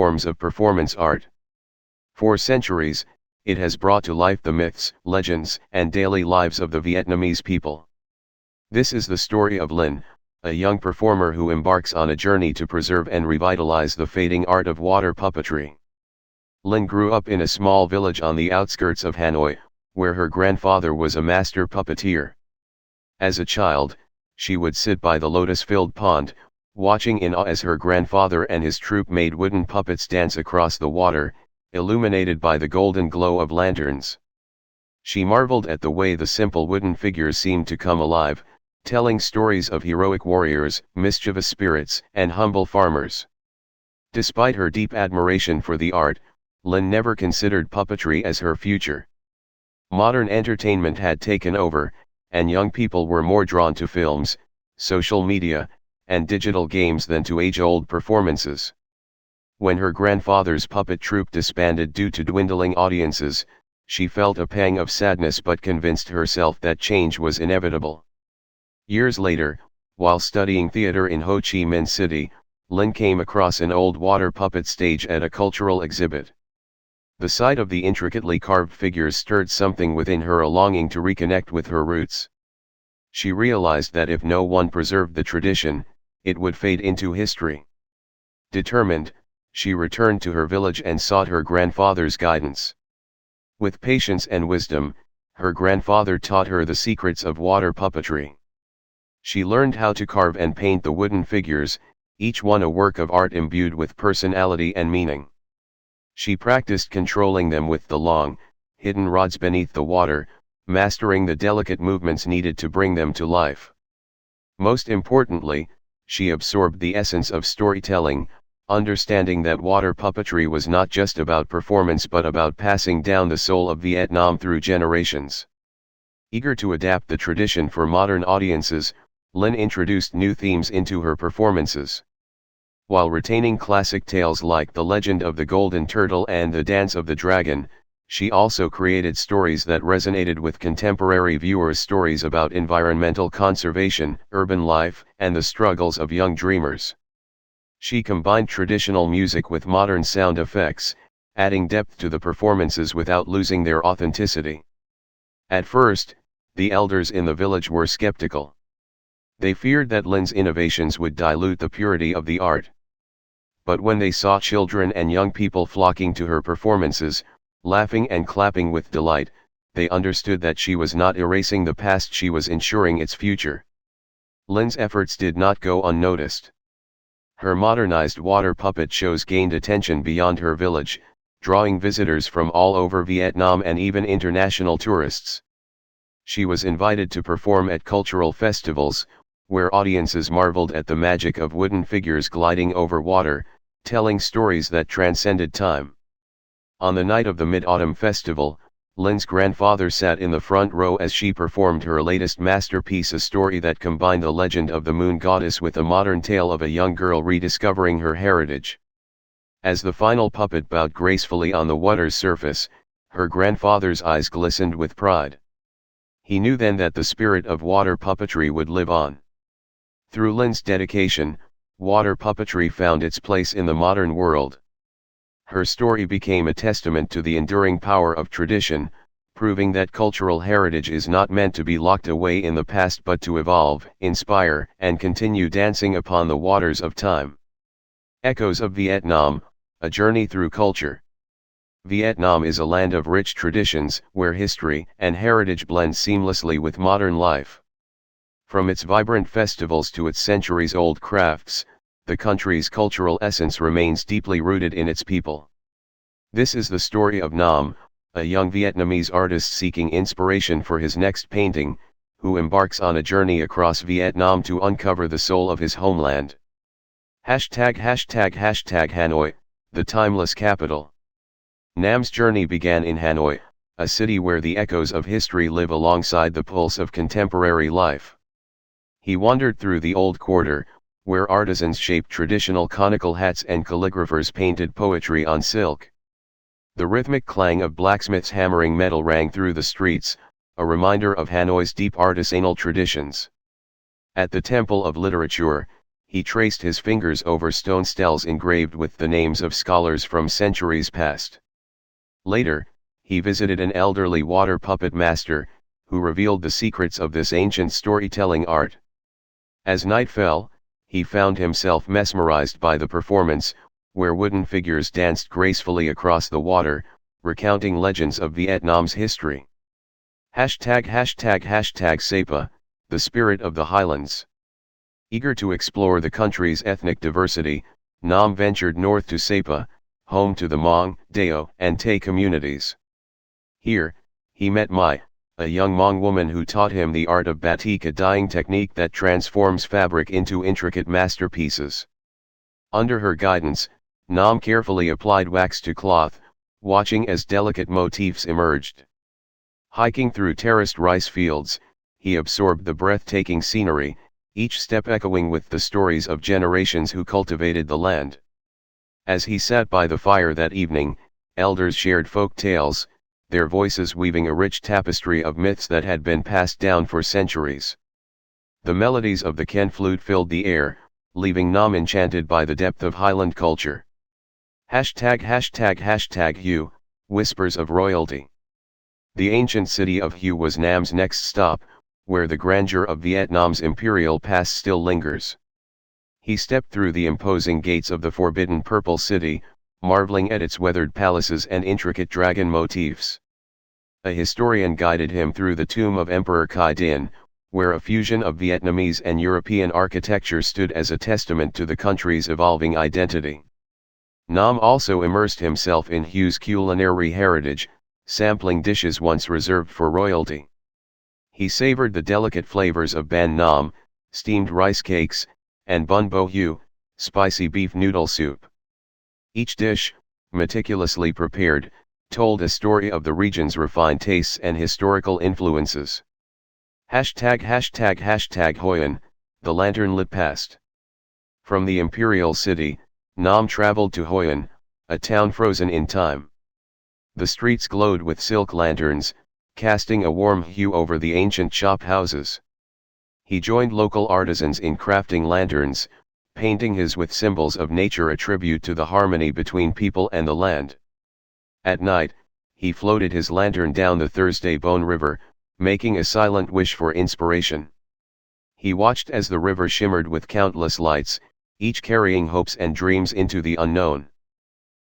forms of performance art. For centuries, it has brought to life the myths, legends, and daily lives of the Vietnamese people. This is the story of Linh, a young performer who embarks on a journey to preserve and revitalize the fading art of water puppetry. Linh grew up in a small village on the outskirts of Hanoi, where her grandfather was a master puppeteer. As a child, she would sit by the lotus-filled pond, watching in awe as her grandfather and his troupe made wooden puppets dance across the water, illuminated by the golden glow of lanterns. She marveled at the way the simple wooden figures seemed to come alive, telling stories of heroic warriors, mischievous spirits, and humble farmers. Despite her deep admiration for the art, Linh never considered puppetry as her future. Modern entertainment had taken over, and young people were more drawn to films, social media, and digital games than to age-old performances. When her grandfather's puppet troupe disbanded due to dwindling audiences, she felt a pang of sadness but convinced herself that change was inevitable. Years later, while studying theater in Ho Chi Minh City, Linh came across an old water puppet stage at a cultural exhibit. The sight of the intricately carved figures stirred something within her, a longing to reconnect with her roots. She realized that if no one preserved the tradition, it would fade into history. Determined, she returned to her village and sought her grandfather's guidance. With patience and wisdom, her grandfather taught her the secrets of water puppetry. She learned how to carve and paint the wooden figures, each one a work of art imbued with personality and meaning. She practiced controlling them with the long, hidden rods beneath the water, mastering the delicate movements needed to bring them to life. Most importantly, she absorbed the essence of storytelling, understanding that water puppetry was not just about performance but about passing down the soul of Vietnam through generations. Eager to adapt the tradition for modern audiences, Linh introduced new themes into her performances. While retaining classic tales like The Legend of the Golden Turtle and The Dance of the Dragon, she also created stories that resonated with contemporary viewers, stories about environmental conservation, urban life, and the struggles of young dreamers. She combined traditional music with modern sound effects, adding depth to the performances without losing their authenticity. At first, the elders in the village were skeptical. They feared that Linh's innovations would dilute the purity of the art. But when they saw children and young people flocking to her performances, laughing and clapping with delight, they understood that she was not erasing the past, she was ensuring its future. Linh's efforts did not go unnoticed. Her modernized water puppet shows gained attention beyond her village, drawing visitors from all over Vietnam and even international tourists. She was invited to perform at cultural festivals, where audiences marveled at the magic of wooden figures gliding over water, telling stories that transcended time. On the night of the Mid-Autumn Festival, Linh's grandfather sat in the front row as she performed her latest masterpiece, a story that combined the legend of the moon goddess with a modern tale of a young girl rediscovering her heritage. As the final puppet bowed gracefully on the water's surface, her grandfather's eyes glistened with pride. He knew then that the spirit of water puppetry would live on. Through Linh's dedication, water puppetry found its place in the modern world. Her story became a testament to the enduring power of tradition, proving that cultural heritage is not meant to be locked away in the past but to evolve, inspire, and continue dancing upon the waters of time. Echoes of Vietnam, a journey through culture. Vietnam is a land of rich traditions, where history and heritage blend seamlessly with modern life. From its vibrant festivals to its centuries-old crafts, the country's cultural essence remains deeply rooted in its people. This is the story of Nam, a young Vietnamese artist seeking inspiration for his next painting, who embarks on a journey across Vietnam to uncover the soul of his homeland. #Hanoi, the timeless capital. Nam's journey began in Hanoi, a city where the echoes of history live alongside the pulse of contemporary life. He wandered through the old quarter, where artisans shaped traditional conical hats and calligraphers painted poetry on silk. The rhythmic clang of blacksmiths hammering metal rang through the streets, a reminder of Hanoi's deep artisanal traditions. At the Temple of Literature, he traced his fingers over stone steles engraved with the names of scholars from centuries past. Later, he visited an elderly water puppet master, who revealed the secrets of this ancient storytelling art. As night fell, he found himself mesmerized by the performance, where wooden figures danced gracefully across the water, recounting legends of Vietnam's history. #Receba, the spirit of the highlands. Eager to explore the country's ethnic diversity, Nam ventured north to Receba, home to the Hmong, Dao, and Tay communities. Here, he met Mai, a young Hmong woman who taught him the art of batik, a dyeing technique that transforms fabric into intricate masterpieces. Under her guidance, Nam carefully applied wax to cloth, watching as delicate motifs emerged. Hiking through terraced rice fields, he absorbed the breathtaking scenery, each step echoing with the stories of generations who cultivated the land. As he sat by the fire that evening, elders shared folk tales, their voices weaving a rich tapestry of myths that had been passed down for centuries. The melodies of the Ken flute filled the air, leaving Nam enchanted by the depth of Highland culture. #Hue, Whispers of Royalty. The ancient city of Hue was Nam's next stop, where the grandeur of Vietnam's imperial past still lingers. He stepped through the imposing gates of the forbidden Purple City, marveling at its weathered palaces and intricate dragon motifs. A historian guided him through the tomb of Emperor Khai Dinh, where a fusion of Vietnamese and European architecture stood as a testament to the country's evolving identity. Nam also immersed himself in Hue's culinary heritage, sampling dishes once reserved for royalty. He savored the delicate flavors of Ban Nam, steamed rice cakes, and Bun Bo Hue, spicy beef noodle soup. Each dish, meticulously prepared, told a story of the region's refined tastes and historical influences. #Hoyen, the lantern-lit past. From the imperial city, Nam traveled to Hoyen, a town frozen in time. The streets glowed with silk lanterns, casting a warm hue over the ancient shop houses. He joined local artisans in crafting lanterns, painting his with symbols of nature, a tribute to the harmony between people and the land. At night, he floated his lantern down the Thursday Bone River, making a silent wish for inspiration. He watched as the river shimmered with countless lights, each carrying hopes and dreams into the unknown.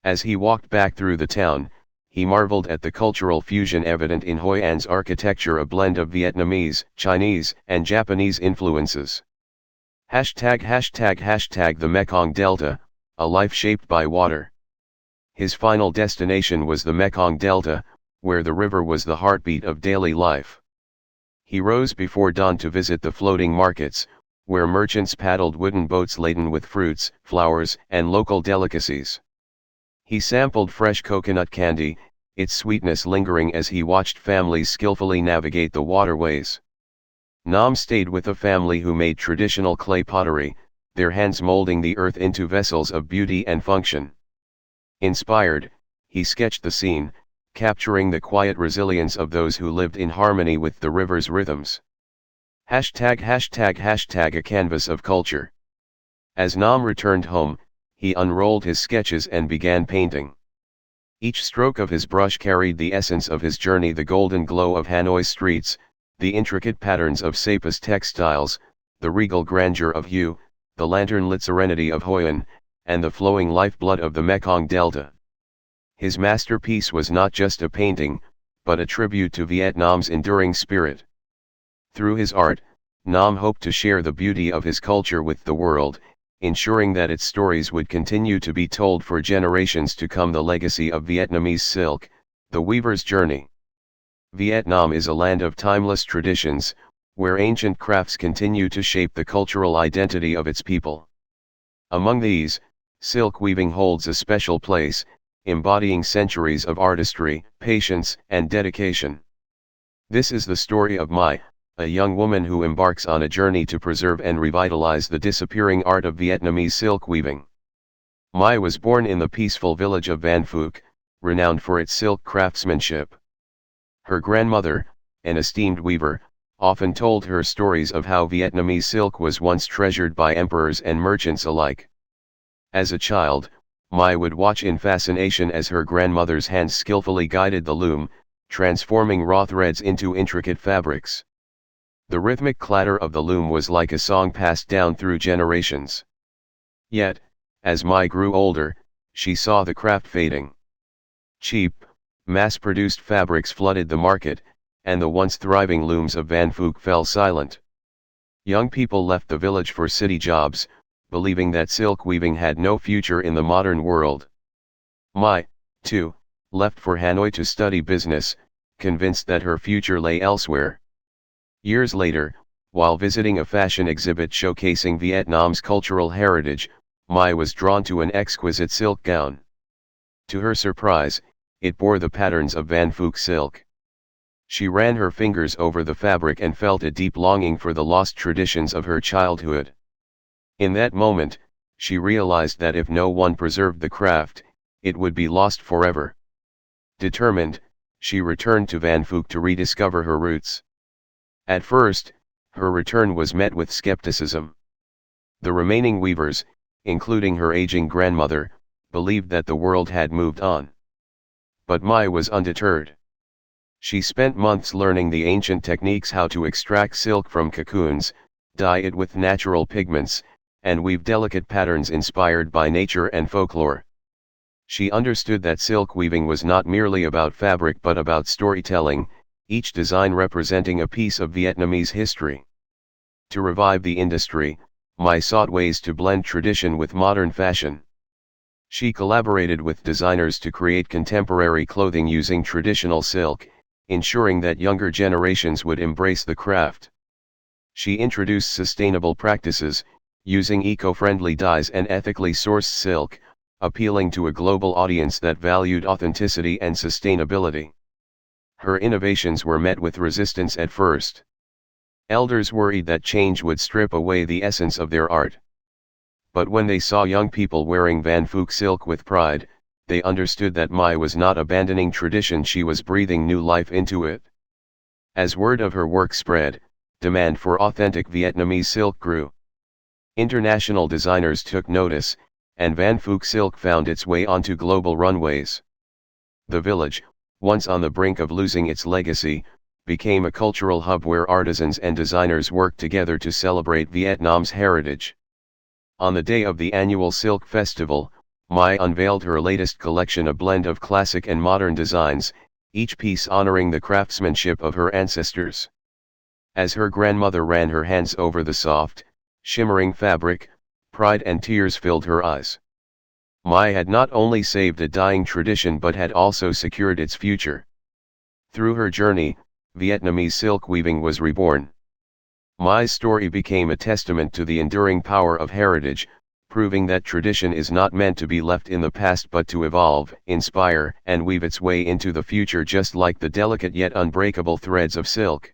As he walked back through the town, he marveled at the cultural fusion evident in Hoi An's architecture, a blend of Vietnamese, Chinese, and Japanese influences. #The Mekong Delta, a life shaped by water. His final destination was the Mekong Delta, where the river was the heartbeat of daily life. He rose before dawn to visit the floating markets, where merchants paddled wooden boats laden with fruits, flowers, and local delicacies. He sampled fresh coconut candy, its sweetness lingering as he watched families skillfully navigate the waterways. Nam stayed with a family who made traditional clay pottery, their hands molding the earth into vessels of beauty and function. Inspired, he sketched the scene, capturing the quiet resilience of those who lived in harmony with the river's rhythms. #A canvas of culture. As Nam returned home, he unrolled his sketches and began painting. Each stroke of his brush carried the essence of his journey: the golden glow of Hanoi's streets, the intricate patterns of Sepa's textiles, the regal grandeur of Hue, the lantern-lit serenity of Hoi An, and the flowing lifeblood of the Mekong Delta. His masterpiece was not just a painting, but a tribute to Vietnam's enduring spirit. Through his art, Nam hoped to share the beauty of his culture with the world, ensuring that its stories would continue to be told for generations to come. The legacy of Vietnamese silk, the weaver's journey. Vietnam is a land of timeless traditions, where ancient crafts continue to shape the cultural identity of its people. Among these, silk weaving holds a special place, embodying centuries of artistry, patience, and dedication. This is the story of Mai, a young woman who embarks on a journey to preserve and revitalize the disappearing art of Vietnamese silk weaving. Mai was born in the peaceful village of Van Phuc, renowned for its silk craftsmanship. Her grandmother, an esteemed weaver, often told her stories of how Vietnamese silk was once treasured by emperors and merchants alike. As a child, Mai would watch in fascination as her grandmother's hands skillfully guided the loom, transforming raw threads into intricate fabrics. The rhythmic clatter of the loom was like a song passed down through generations. Yet, as Mai grew older, she saw the craft fading. Cheap, mass-produced fabrics flooded the market, and the once thriving looms of Van Phuc fell silent. Young people left the village for city jobs, believing that silk weaving had no future in the modern world. Mai, too, left for Hanoi to study business, convinced that her future lay elsewhere. Years later, while visiting a fashion exhibit showcasing Vietnam's cultural heritage, Mai was drawn to an exquisite silk gown. To her surprise, it bore the patterns of Van Phuc silk. She ran her fingers over the fabric and felt a deep longing for the lost traditions of her childhood. In that moment, she realized that if no one preserved the craft, it would be lost forever. Determined, she returned to Van Phuc to rediscover her roots. At first, her return was met with skepticism. The remaining weavers, including her aging grandmother, believed that the world had moved on. But Mai was undeterred. She spent months learning the ancient techniques, how to extract silk from cocoons, dye it with natural pigments, and weave delicate patterns inspired by nature and folklore. She understood that silk weaving was not merely about fabric but about storytelling, each design representing a piece of Vietnamese history. To revive the industry, Mai sought ways to blend tradition with modern fashion. She collaborated with designers to create contemporary clothing using traditional silk, ensuring that younger generations would embrace the craft. She introduced sustainable practices, using eco-friendly dyes and ethically sourced silk, appealing to a global audience that valued authenticity and sustainability. Her innovations were met with resistance at first. Elders worried that change would strip away the essence of their art. But when they saw young people wearing Van Phuc silk with pride, they understood that Mai was not abandoning tradition, she was breathing new life into it. As word of her work spread, demand for authentic Vietnamese silk grew. International designers took notice, and Van Phuc silk found its way onto global runways. The village, once on the brink of losing its legacy, became a cultural hub where artisans and designers worked together to celebrate Vietnam's heritage. On the day of the annual Silk Festival, Mai unveiled her latest collection, a blend of classic and modern designs, each piece honoring the craftsmanship of her ancestors. As her grandmother ran her hands over the soft, shimmering fabric, pride and tears filled her eyes. Mai had not only saved a dying tradition but had also secured its future. Through her journey, Vietnamese silk weaving was reborn. Mai's story became a testament to the enduring power of heritage, proving that tradition is not meant to be left in the past but to evolve, inspire, and weave its way into the future, just like the delicate yet unbreakable threads of silk.